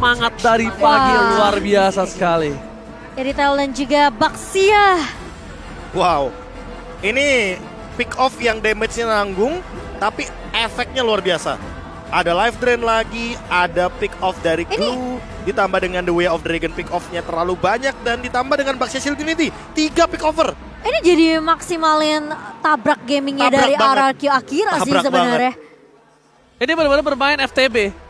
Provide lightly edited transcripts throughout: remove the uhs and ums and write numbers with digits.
semangat dari pagi luar biasa sekali. Iritel dan juga Baxia. Wow, ini pick off yang damage-nya nanggung, tapi efeknya luar biasa. Ada life drain lagi, ada pick off dari Glue, ditambah dengan The Way of Dragon pick off-nya terlalu banyak, dan ditambah dengan Baxia Shield Unity, 3 pick over. Ini jadi maksimalin tabrak gamingnya dari RRQ Akira sih sebenarnya. Ini benar-benar bermain FTB.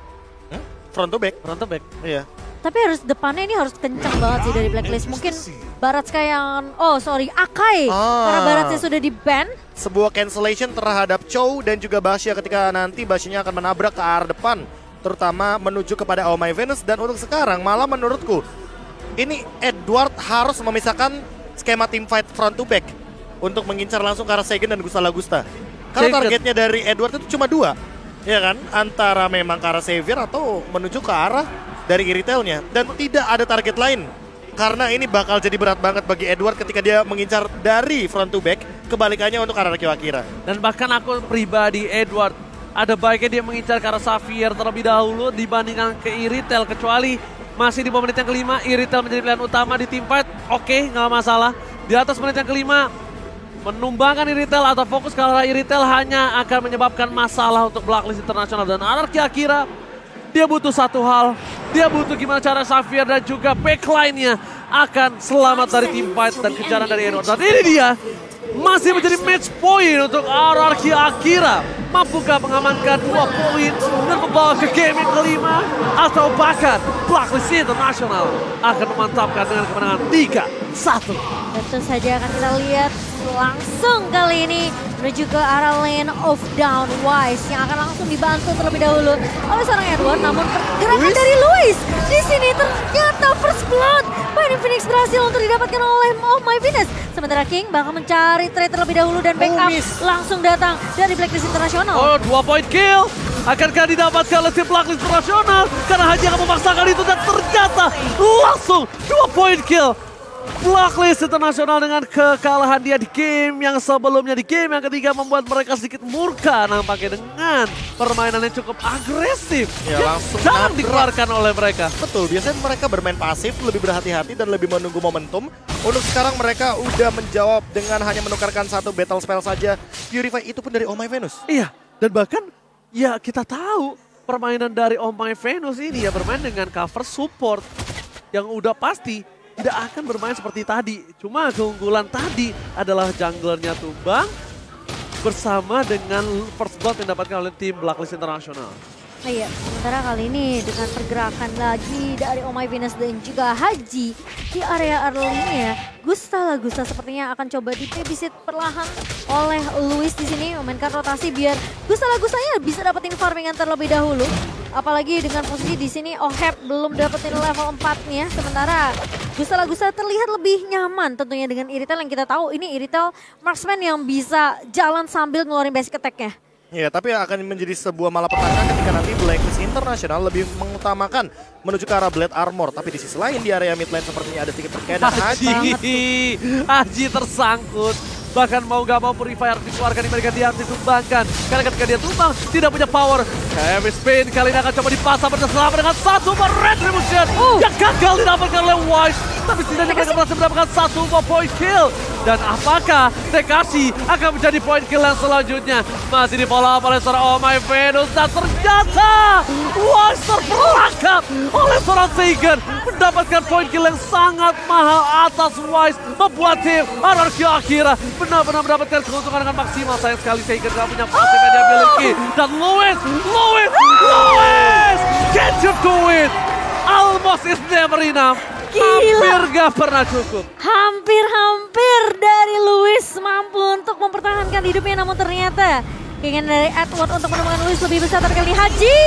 Front to back. Front to back. Iya. Tapi harus depannya ini harus kencang banget sih dari Blacklist. Mungkin Baratska yang, Akai. Karena Baratnya sudah di-ban. Sebuah cancellation terhadap Chow dan juga Baxia ketika nanti Baxia akan menabrak ke arah depan. Terutama menuju kepada Oh My Venus. Dan untuk sekarang malah menurutku ini Edward harus memisahkan skema team fight front to back untuk mengincar langsung ke arah Seigen dan Gusta Lagusta. Karena targetnya dari Edward itu cuma 2. Ya kan? Antara memang ke arah Xavier atau menuju ke arah dari Iritelnya. Dan tidak ada target lain. Karena ini bakal jadi berat banget bagi Edward ketika dia mengincar dari front to back. Kebalikannya untuk RRQ Akira. Dan bahkan aku pribadi Edward, ada baiknya dia mengincar ke arah Xavier terlebih dahulu dibandingkan ke Iritel. Kecuali masih di menit yang kelima, Iritel menjadi pilihan utama di team fight. Oke, nggak masalah. Di atas menit yang kelima, menumbangkan Iritel atau fokus ke arah Iritel hanya akan menyebabkan masalah untuk Blacklist Internasional. Dan RRQ Akira, dia butuh satu hal. Dia butuh gimana cara Xavier dan juga backline-nya akan selamat dari team fight dan kejaran dari Edward. Dan ini dia, masih menjadi match point untuk RRQ Akira. Mampukah mengamankan 2 poin dan membawa ke game yang kelima? Atau bahkan Blacklist Internasional akan memantapkan dengan kemenangan 3-1. Tentu saja akan kita lihat langsung kali ini menuju ke arah lane of down Wise yang akan langsung dibantu terlebih dahulu oleh seorang Edward. Namun pergerakan dari Luis di sini ternyata first blood. Binding Phoenix berhasil untuk didapatkan oleh Oh My Venus. Sementara King bakal mencari trade terlebih dahulu dan backup langsung datang dari Blacklist Internasional. Oh, 2 point kill. Akankah didapatkan oleh tim Blacklist Internasional? Karena Haji akan memaksakan itu dan ternyata langsung 2 point kill. Blacklist Internasional dengan kekalahan dia di game yang sebelumnya, di game yang ketiga membuat mereka sedikit murka nampaknya dengan permainan yang cukup agresif. Ya, langsung jarang dikeluarkan oleh mereka. Betul, biasanya mereka bermain pasif, lebih berhati-hati dan lebih menunggu momentum. Untuk sekarang mereka udah menjawab dengan hanya menukarkan 1 battle spell saja. Purify itu pun dari Oh My Venus. Iya, dan bahkan ya kita tahu permainan dari Oh My Venus ini ya bermain dengan cover support yang udah pasti tidak akan bermain seperti tadi. Cuma keunggulan tadi adalah junglernya tumbang bersama dengan first blood yang didapatkan oleh tim Blacklist Internasional. Iya, sementara kali ini dengan pergerakan lagi dari Oh My Venus dan juga Haji di area early-nya, Gusta Lagusta sepertinya akan coba dibabysit perlahan oleh Luis di sini, memainkan rotasi biar Gusta Lagustanya bisa dapetin farmingan terlebih dahulu. Apalagi dengan posisi di sini Oheb belum dapetin level 4-nya, sementara Gusta Lagusta terlihat lebih nyaman tentunya dengan Iritel yang kita tahu ini Iritel marksman yang bisa jalan sambil ngeluarin basic attack-nya. Ya, tapi akan menjadi sebuah malapetaka ketika nanti Blacklist Internasional lebih mengutamakan menuju ke arah Blade Armor. Tapi di sisi lain di area mid lane sepertinya ada sedikit terkena Haji tersangkut. Bahkan mau gak mau Purifier dikeluarkan diberikan dia ditumbangkan. Karena ketika dia tumbang tidak punya power. Heavy Spin kali ini akan coba dipasang bersama dengan 1 Retribution yang gagal didapatkan oleh Wise. Tapi setidaknya mereka berhasil mendapatkan 1 point kill. Dan apakah Tekashi akan menjadi point kill yang selanjutnya? Masih di follow up oleh seorang Oh My Venus. Dan ternyata Wise terperangkap oleh seorang Seigen. Mendapatkan point kill yang sangat mahal atas Wise. Membuat tim RRQ Akira benar-benar mendapatkan keuntungan dengan maksimal. Sayang sekali Seigen gak punya pasif yang dia miliki. Dan Luis! Can't you do it? Almost is never enough. Hampir gak pernah cukup. Hampir dari Luis mampu untuk mempertahankan hidupnya, namun ternyata keinginan dari Edward untuk menemukan Luis lebih besar. Terkali Haji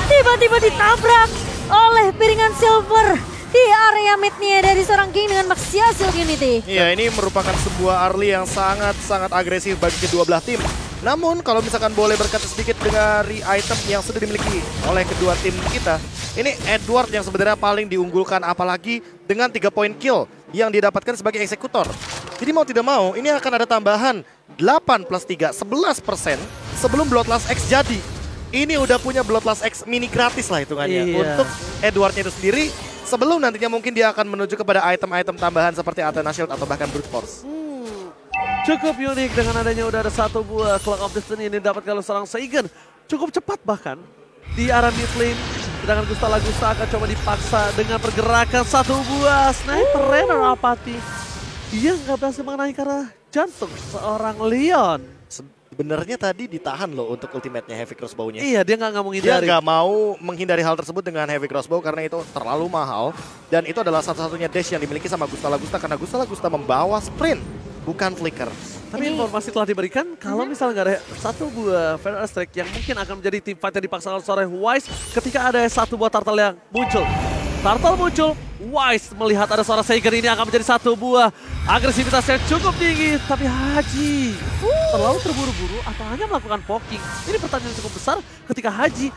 tiba-tiba ditabrak oleh piringan silver di area midnya dari seorang King dengan Baxia Shield Unity. Iya, ini merupakan sebuah early yang sangat agresif bagi kedua belah tim. Namun kalau misalkan boleh berkata sedikit dari item yang sudah dimiliki oleh kedua tim kita, ini Edward yang sebenarnya paling diunggulkan, apalagi dengan 3 point kill yang didapatkan sebagai eksekutor. Jadi mau tidak mau ini akan ada tambahan 8 plus 3, 11% sebelum Bloodlust X jadi. ini udah punya Bloodlust X mini gratis lah hitungannya. Iya. Untuk Edwardnya itu sendiri, sebelum nantinya mungkin dia akan menuju kepada item-item tambahan seperti Athena Shield atau bahkan Brute Force. Cukup unik dengan adanya udah ada satu buah Clock of Destiny ini dapat kalau seorang Seigen. Cukup cepat bahkan di arah mid lane. Sedangkan Gusta akan coba dipaksa dengan pergerakan satu buah Sniper Rainer Apathy. Dia nggak berhasil mengenai ke arah jantung seorang Leon. Sebenarnya tadi ditahan loh untuk ultimate-nya Heavy Crossbow-nya. Iya, dia nggak Dia menghindari. nggak mau menghindari hal tersebut dengan Heavy Crossbow karena itu terlalu mahal. Dan itu adalah satu-satunya dash yang dimiliki sama Gusta karena Gusta membawa sprint, bukan flicker. Tapi informasi telah diberikan kalau misalnya nggak ada satu buah Feather Strike yang mungkin akan menjadi tim fight yang dipaksakan oleh Wise ketika ada satu buah Turtle yang muncul. Turtle muncul, Wise melihat ada seorang Seigen ini akan menjadi satu buah agresivitas yang cukup tinggi. Tapi Haji terlalu terburu-buru atau hanya melakukan poking? Ini pertanyaan yang cukup besar ketika Haji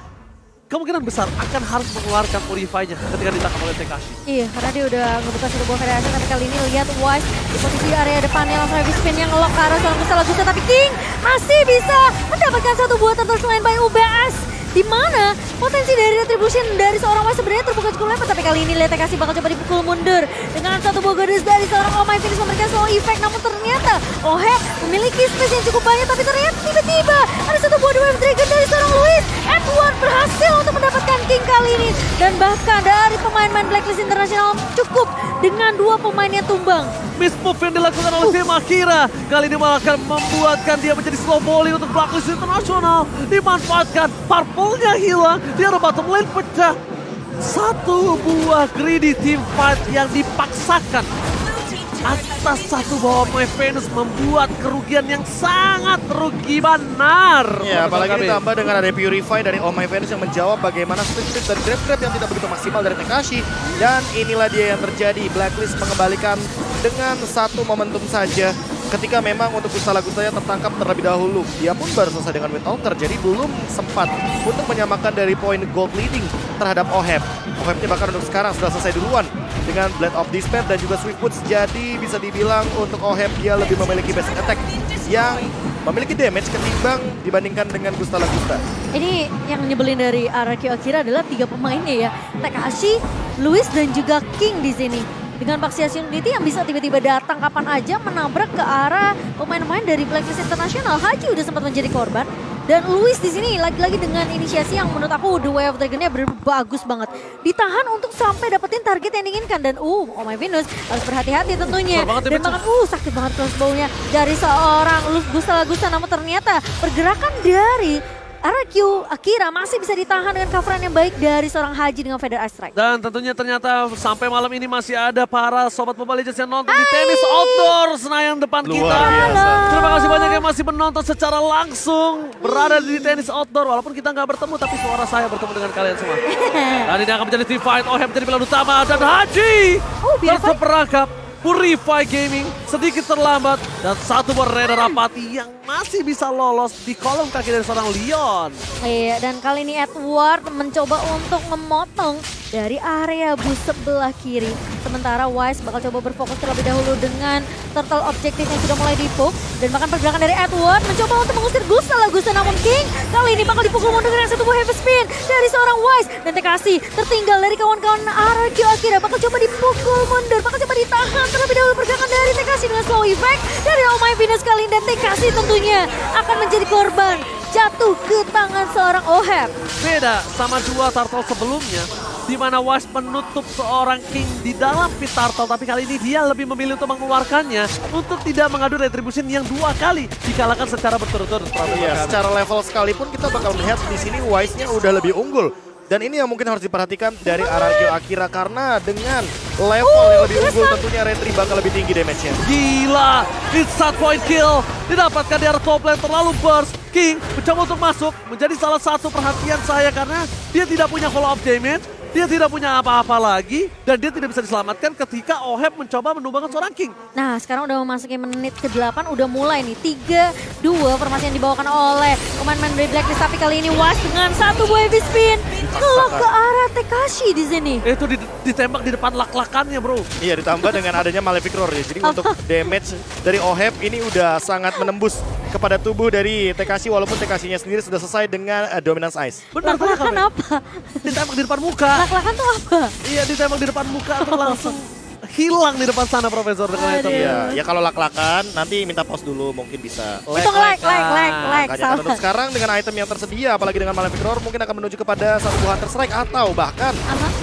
kemungkinan besar akan harus mengeluarkan Purify-nya ketika ditangkap oleh Tekashi. Iya, karena dia udah ngebuka satu buah variasi, tapi kali ini lihat Wise di posisi area depannya langsung heavy spin yang ngelok ke arah seorang Gusta, tapi King masih bisa mendapatkan satu buah turtle selain by UBS. Di mana potensi dari retribution dari seorang Wise sebenarnya terbuka cukup lebar, tapi kali ini lihat Tekashi bakal coba dipukul mundur dengan satu buah goddess dari seorang Oh My Finish memberikan slow effect, namun ternyata Oheb memiliki space yang cukup banyak, tapi ternyata tiba-tiba ada satu buah Wave Dragon dari seorang Luis. Edward berhasil untuk mendapatkan King kali ini, dan bahkan dari pemain-pemain Blacklist International cukup dengan dua pemainnya tumbang. Miss move yang dilakukan oleh tim Akira kali ini malah akan membuatkan dia menjadi slow volley untuk Blacklist International. Dimanfaatkan, purple-nya hilang, dia ada bottom lane pecah. Satu buah greedy team fight yang dipaksakan atas satu buah My Venus membuat kerugian yang sangat rugi benar. Ya, apalagi ditambah dengan ada Purify dari Oh My Venus yang menjawab bagaimana strip dan grab yang tidak begitu maksimal dari Tekashi. Dan inilah dia yang terjadi, Blacklist mengembalikan dengan satu momentum saja. Ketika memang untuk Gusta-Gustanya tertangkap terlebih dahulu. Dia pun baru selesai dengan Wind Altar, jadi belum sempat untuk menyamakan dari poin gold leading terhadap Oheb. Ohebnya bahkan untuk sekarang sudah selesai duluan dengan Blade of Despair dan juga Swift Boots. Jadi bisa dibilang untuk Oheb dia lebih memiliki basic attack yang memiliki damage ketimbang dibandingkan dengan Gusta. Ini yang nyebelin dari RRQ Akira adalah tiga pemainnya ya. Tekashi, Luis dan juga King di sini. Dengan Baxias Unity yang bisa tiba-tiba datang kapan aja menabrak ke arah pemain-pemain dari Blacklist International. Haji udah sempat menjadi korban. Dan Luis di sini lagi-lagi dengan inisiasi yang menurut aku The Way of Dragon-nya bagus banget. Ditahan untuk sampai dapetin target yang diinginkan. Dan Oh My Venus harus berhati-hati tentunya. Dan bahkan sakit banget crossbow-nya dari seorang Gusta. Namun ternyata pergerakan dari RRQ Akira masih bisa ditahan dengan coveran yang baik dari seorang Haji dengan Feather Strike. Dan tentunya ternyata sampai malam ini masih ada para sobat Mobile Legends yang nonton di tenis outdoor Senayan depan kita. Biasa. Terima kasih banyak yang masih menonton secara langsung berada di tenis outdoor. Walaupun kita nggak bertemu, tapi suara saya bertemu dengan kalian semua. Dan ini akan menjadi team fight. Oheb menjadi pilihan utama dan Haji terperangkap. Purify Gaming sedikit terlambat dan satu buah Raider Apathy yang masih bisa lolos di kolom kaki dari seorang Leon. Iya, dan kali ini Edward mencoba untuk memotong dari area bus sebelah kiri. Sementara Wise bakal coba berfokus terlebih dahulu dengan turtle objektif yang sudah mulai dipuk. Dan bahkan pergerakan dari Edward mencoba untuk mengusir Gusta, namun King kali ini bakal dipukul mundur dengan satu buah heavy spin dari seorang Wise. Dan Tekashi tertinggal dari kawan-kawan RRQ Akira, bakal coba dipukul mundur, bakal coba ditahan terlebih dahulu pergerakan dari Tekashi dengan slow effect dari Oh My Venus kali ini. Dan Tekashi tentunya akan menjadi korban jatuh ke tangan seorang Oheb. Beda sama dua turtle sebelumnya, di mana Wise menutup seorang King di dalam pit turtle, tapi kali ini dia lebih memilih untuk mengeluarkannya untuk tidak mengadu retribution yang dua kali dikalahkan secara berturut-turut. Iya, secara level sekalipun kita bakal melihat di sini Wise-nya udah lebih unggul. Dan ini yang mungkin harus diperhatikan dari RRQ Akira karena dengan level yang lebih unggul tentunya Retri bakal lebih tinggi damage-nya. Gila, instant point kill didapatkan di arah top lane, terlalu burst. King mencoba untuk masuk, menjadi salah satu perhatian saya karena dia tidak punya follow up damage. Dia tidak punya apa-apa lagi dan dia tidak bisa diselamatkan ketika OHEB mencoba menumbangkan seorang King. Nah sekarang udah memasuki menit ke-8, udah mulai nih 3-2 formasi yang dibawakan oleh pemain-pemain dari Blacklist. Tapi kali ini Wise dengan satu buah heavy spin ngelok ke arah Tekashi di sini. Itu ditembak di depan lak-lakannya bro. Iya, ditambah dengan adanya Malefic Roar ya. Jadi untuk damage dari OHEB ini udah sangat menembus kepada tubuh dari Tekashi, walaupun Tekashinya sendiri sudah selesai dengan Dominance Ice. Benar Lak-lakan apa? ditembak di depan muka. Lak-lakan tuh apa? Iya, ditembak di depan muka tuh langsung hilang di depan sana Profesor dengan item. Iya, ya kalau lak-lakan nanti minta pause dulu mungkin bisa. Itu like. Makanya kan Salah. untuk sekarang dengan item yang tersedia, apalagi dengan Malefic Roar, mungkin akan menuju kepada satu buah Hunter Strike atau bahkan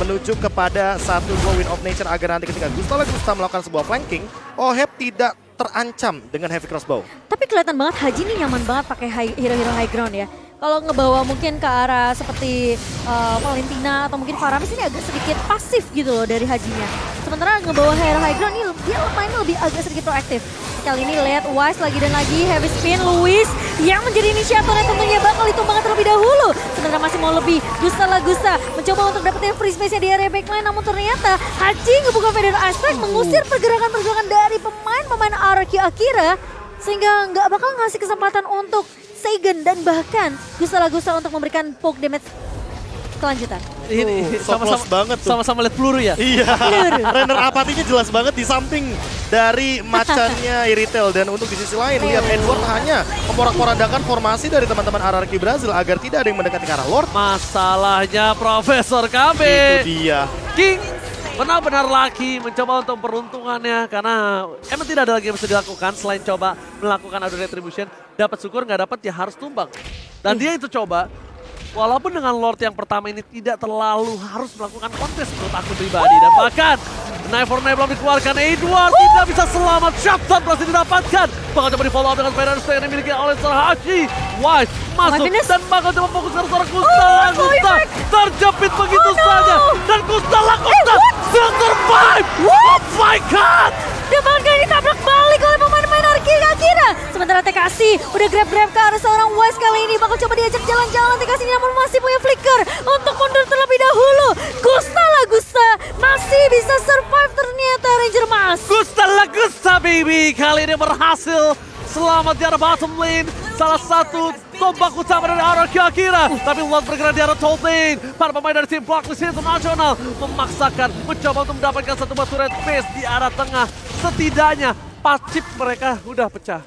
menuju kepada satu buah Wind of Nature agar nanti ketika Gusta melakukan sebuah flanking, OHEB tidak terancam dengan Heavy Crossbow. Tapi kelihatan banget Haji ini nyaman banget pakai hero-hero high ground ya. Kalau ngebawa mungkin ke arah seperti Valentina atau mungkin Faramis ini agak sedikit pasif gitu loh dari Hajinya. Sementara ngebawa hero high ground ini dia mainnya lebih agak sedikit proaktif. Kali ini lihat Wise lagi dan lagi heavy spin Luis yang menjadi inisiatornya tentunya bakal ditumbangkan terlebih dahulu. Sementara masih mau lebih Gusta mencoba untuk dapetin free space-nya di area backline, namun ternyata Haji ngebuka Feather Aspect mengusir pergerakan-pergerakan dari pemain RRQ Akira sehingga nggak bakal ngasih kesempatan untuk Seigen dan bahkan Gusta untuk memberikan poke damage kelanjutan. Ini So close banget tuh. Sama-sama lihat peluru ya. Iya, Renner apatinya jelas banget di samping dari macannya Iritel. Dan untuk di sisi lain, lihat Edward hanya memporak-porandakan formasi dari teman-teman RRQ Brazil agar tidak ada yang mendekati ke arah Lord. Masalahnya Profesor KB. Itu dia. King benar-benar laki mencoba untuk peruntungannya karena emang tidak ada lagi yang bisa dilakukan selain coba melakukan adu retribution. Dapat syukur, nggak dapat ya harus tumbang. Dan dia itu coba. Walaupun dengan Lord yang pertama ini tidak terlalu harus melakukan kontes menurut aku pribadi. Dan bahkan Knife for Knife belum dikeluarkan. Edward tidak bisa selamat. Shotgun berhasil didapatkan. Bakal coba di follow up dengan Feather Aspect yang dimiliki oleh Haji. Wise masuk dan bakal coba fokus ke seorang Gusta. Terjepit begitu saja. Dan Gusta still survive. Oh my god. Dia bahkan ditabrak balik oleh pemain-pemain Akira. Sementara Tekashi udah grab-grab ke arah seorang Wise kali ini. Bakal coba diajak jalan-jalan Tekashi namun masih punya flicker untuk mundur terlebih dahulu. Gusta masih bisa survive ternyata Ranger Mas. Gusta baby. Kali ini berhasil selamat di arah bottom lane. Salah satu tombak utama dari RRQ Akira. Tapi Lord bergerak di arah top lane. Para pemain dari tim Blacklist International memaksakan mencoba untuk mendapatkan satu batu red base di arah tengah. Setidaknya pacip mereka udah pecah.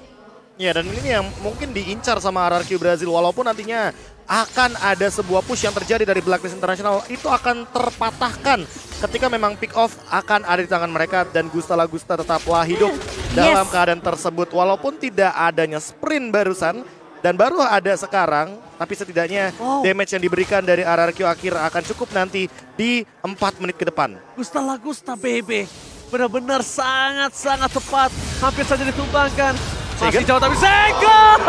Ya, dan ini yang mungkin diincar sama RRQ Brazil. Walaupun nantinya akan ada sebuah push yang terjadi dari Blacklist International, itu akan terpatahkan ketika memang pick off akan ada di tangan mereka. Dan Gusta tetaplah hidup dalam keadaan tersebut. Walaupun tidak adanya sprint barusan dan baru ada sekarang, tapi setidaknya damage yang diberikan dari RRQ Akira akan cukup nanti di 4 menit ke depan. Gusta baby. Benar-benar sangat-sangat tepat. Hampir saja ditumbangkan. Masih jauh tapi Sega!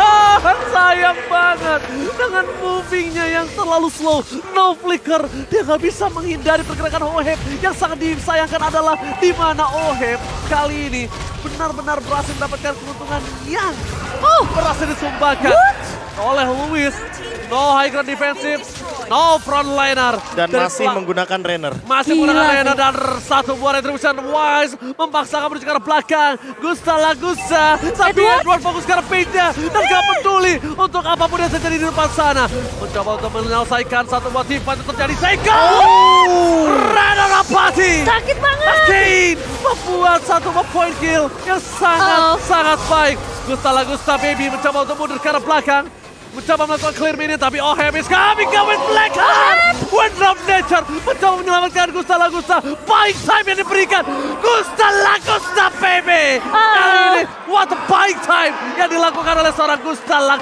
Sayang banget. Dengan movingnya yang terlalu slow. No flicker. Dia nggak bisa menghindari pergerakan OHEB. Yang sangat disayangkan adalah di mana OHEB kali ini benar-benar berhasil mendapatkan keuntungan yang berhasil disumbangkan oleh Luis. No high ground defensive, no frontliner. Dan masih menggunakan Renner. Masih menggunakan Renner dan satu buah retribution. Wise memaksakan menuju ke arah belakang. Gusta. Tapi Edward fokus ke arah page-nya. Dan gak peduli untuk apapun yang terjadi di depan sana. Mencoba untuk menyelesaikan satu buah tim fight yang terjadi. Sega! Renner apati! Sakit banget! Kane membuat satu point kill yang sangat baik. Gusta baby mencoba untuk mundur ke arah belakang. Mencoba melakukan clear minion tapi OHEB is coming with Black Heart. Wind of Nature mencoba menyelamatkan Gusta. Buying time yang diberikan Gusta baby. Kali ini what a buying time yang dilakukan oleh seorang Gusta.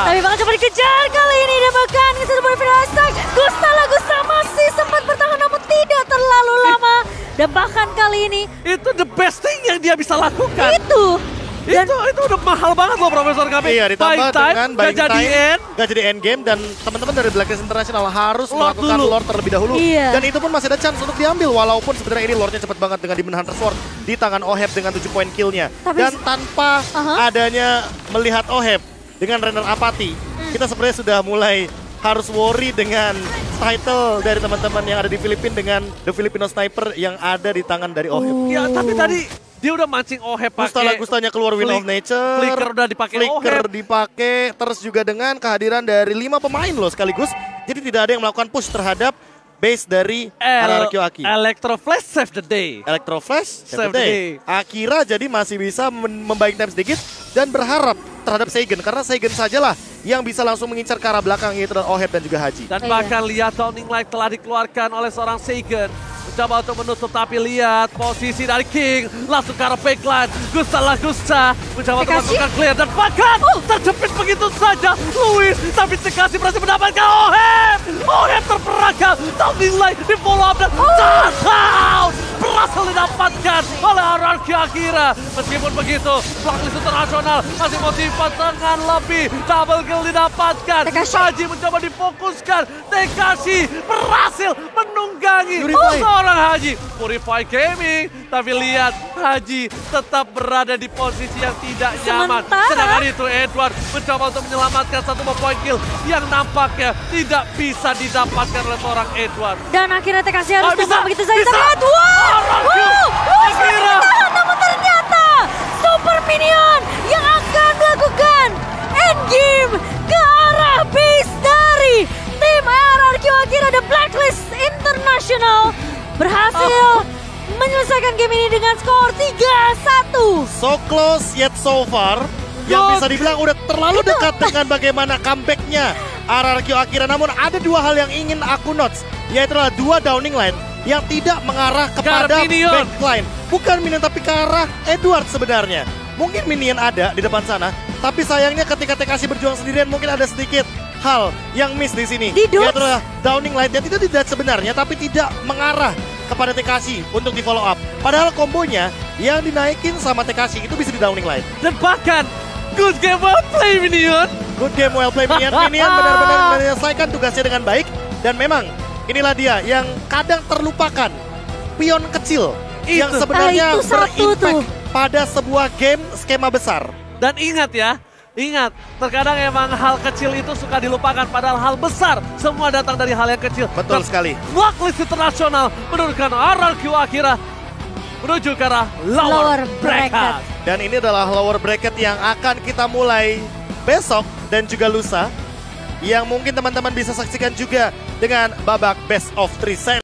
Tapi bakal coba dikejar kali ini dan bahkan bisa sebuah Feather Aspect. Gusta masih sempat bertahan namun tidak terlalu lama. Dan bahkan kali ini itu the best thing yang dia bisa lakukan. Itu udah mahal banget loh Profesor KB. Iya, ditambah dengan buying time, gak jadi end game, dan teman-teman dari Blacklist International harus melakukan Lord terlebih dahulu. Dan itu pun masih ada chance untuk diambil, walaupun sebenarnya ini Lordnya cepat banget dengan Demon Hunter Sword di tangan OHEB dengan 7 poin killnya. Dan tanpa adanya melihat OHEB dengan Renner apati, kita sebenarnya sudah mulai harus worry dengan title dari teman-teman yang ada di Filipina dengan The Filipino Sniper yang ada di tangan dari Oheb. Ya, tapi tadi dia udah mancing Oheb pakai. Gustanya keluar Win of Nature. Flicker udah dipakai Flicker Oheb. dipakai, terus juga dengan kehadiran dari 5 pemain loh sekaligus. Jadi tidak ada yang melakukan push terhadap base dari RRQ Aki. Electro Flash save the day. Electro Flash, Save save the day. Akira jadi masih bisa membaik time sedikit dan berharap terhadap Seigen. Karena Seigen sajalah yang bisa langsung mengincar ke arah belakang yaitu Oheb dan juga Haji. Dan bahkan lihat Downing Light telah dikeluarkan oleh seorang Seigen. Mencoba untuk menutup, tapi lihat posisi dari King. Langsung ke arah backline. Gusta mencoba untuk masukkan clear. Dan bahkan terjepit begitu saja Luis. Tapi Tekashi berhasil mendapatkan Oheb. Oheb terperangkap. Downing Light di follow up dan touchdown. Berhasil didapatkan oleh RRQ Akira. Meskipun begitu, Blacklist Internasional masih motivat dengan lebih. Double kill didapatkan. Haji mencoba difokuskan. Tekashi berhasil menunggangi seorang Haji. Purify Gaming. Tapi lihat Haji tetap berada di posisi yang tidak nyaman. Sedangkan itu Edward mencoba untuk menyelamatkan satu point kill yang nampaknya tidak bisa didapatkan oleh seorang Edward. Dan akhirnya Tekashi harus tumbang begitu saja. Bisa. Lihat, namun ternyata Super Minion yang akan melakukan endgame ke arah base dari tim RRQ Akira The Blacklist International berhasil menyelesaikan game ini dengan skor 3-1. So close yet so far. Yang bisa dibilang udah terlalu dekat dengan bagaimana comebacknya RRQ Akira. Namun ada dua hal yang ingin aku notes, yaitu adalah dua Downing Light yang tidak mengarah kepada backline. Bukan minion tapi ke arah Edward sebenarnya. Mungkin minion ada di depan sana, tapi sayangnya ketika Tekashi berjuang sendirian mungkin ada sedikit hal yang miss di sini. Yaitu adalah Downing Light yang tidak sebenarnya tapi tidak mengarah kepada Tekashi untuk di follow up. Padahal kombonya yang dinaikin sama Tekashi itu bisa di Downing Light. Dan bahkan good game well play Minion. Good game well play Minion. Minion benar-benar menyelesaikan tugasnya dengan baik. Dan memang inilah dia yang kadang terlupakan. Pion kecil yang sebenarnya berimpact pada sebuah game skema besar. Dan ingat ya, terkadang emang hal kecil itu suka dilupakan, padahal hal besar semua datang dari hal yang kecil. Betul sekali. Blacklist Internasional menurunkan RRQ Akira menuju ke arah lower bracket. Dan ini adalah lower bracket yang akan kita mulai besok dan juga lusa. Yang mungkin teman-teman bisa saksikan juga dengan babak best of 3 set.